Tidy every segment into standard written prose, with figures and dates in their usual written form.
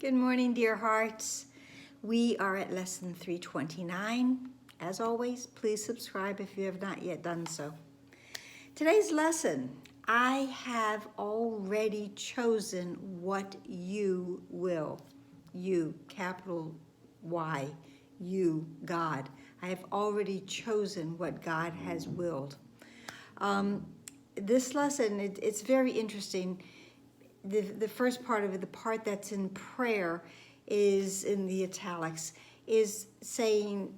Good morning, dear hearts. We are at lesson 329. As always, please subscribe if you have not yet done so. Today's lesson, I have already chosen what you will. You, capital Y, you, God. I have already chosen what God has willed. This lesson, it's very interesting. The first part of it, the part that's in prayer, is in the italics, is saying,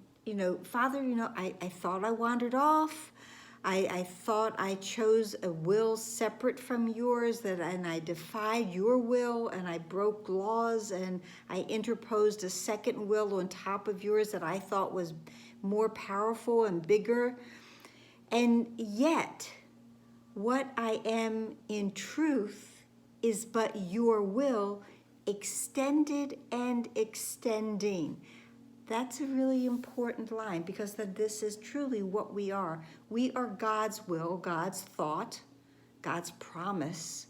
Father, I thought I wandered off. I thought I chose a will separate from yours, and I defied your will, and I broke laws, and I interposed a second will on top of yours that I thought was more powerful and bigger. And yet, what I am in truth is but your will extended and extending. That's a really important line because this is truly what we are. We are God's will, God's thought, God's promise,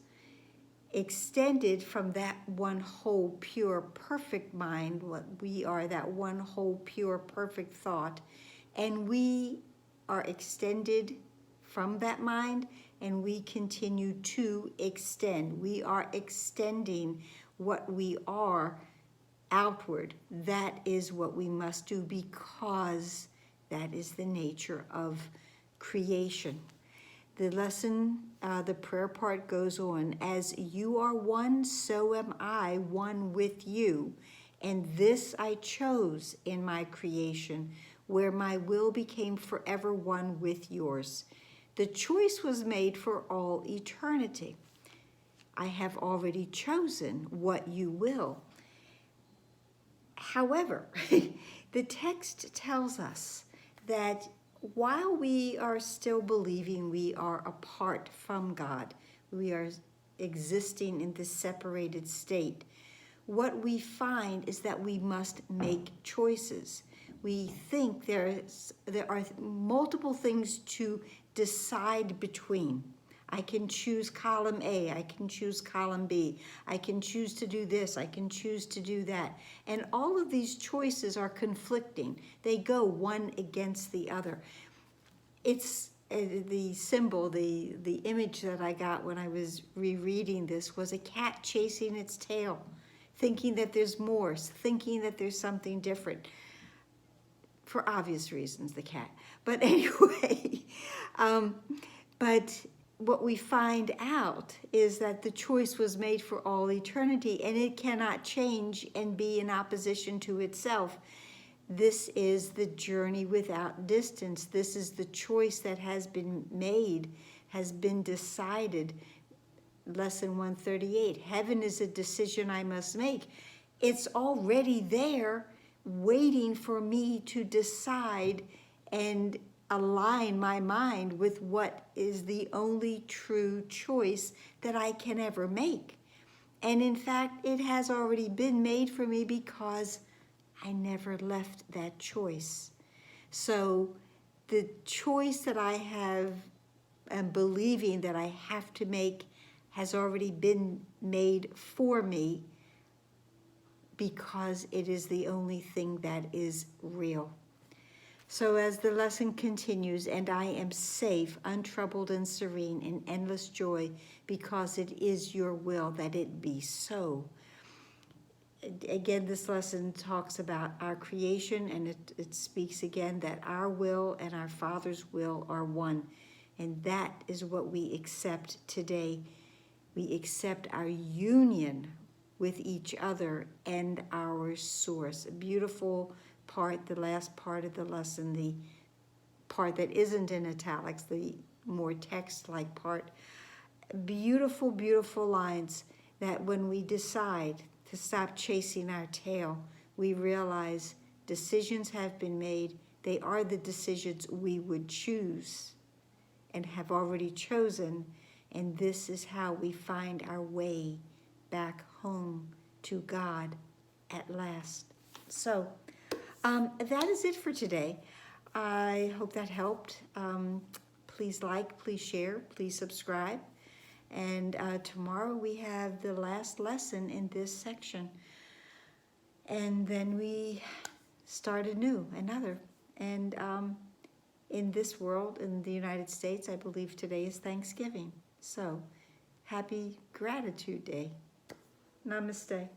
extended from that one whole, pure, perfect mind. What we are, that one whole, pure, perfect thought. And we are extended from that mind, and we continue to extend. We are extending what we are outward. That is what we must do because that is the nature of creation. The lesson, the prayer part goes on, as you are one, so am I one with you. And this I chose in my creation, where my will became forever one with yours. The choice was made for all eternity. I have already chosen what you will. However, the text tells us that while we are still believing we are apart from God, we are existing in this separated state, what we find is that we must make choices. We think there are multiple things to decide between. I can choose column A, I can choose column B, I can choose to do this, I can choose to do that. And all of these choices are conflicting. They go one against the other. It's the symbol, the image that I got when I was rereading this was a cat chasing its tail, thinking that there's more, thinking that there's something different. For obvious reasons, the cat. But anyway, but what we find out is that the choice was made for all eternity, and it cannot change and be in opposition to itself. This is the journey without distance. This is the choice that has been made, has been decided. Lesson 138, heaven is a decision I must make. It's already there, waiting for me to decide and align my mind with what is the only true choice that I can ever make. And in fact, it has already been made for me because I never left that choice. So the choice that I am believing that I have to make has already been made for me because it is the only thing that is real. So as the lesson continues, and I am safe, untroubled and serene in endless joy because it is your will that it be so. Again, this lesson talks about our creation, and it speaks again that our will and our Father's will are one. And that is what we accept today. We accept our union with each other and our source. A beautiful part, the last part of the lesson, the part that isn't in italics, the more text-like part. Beautiful, beautiful lines that when we decide to stop chasing our tail, we realize decisions have been made. They are the decisions we would choose and have already chosen. And this is how we find our way back home to God at last. So that is it for today. I hope that helped. Please like, please share, please subscribe. And tomorrow we have the last lesson in this section. And then we start anew, another. And in this world, in the United States, I believe today is Thanksgiving. So, happy Gratitude Day. Namaste.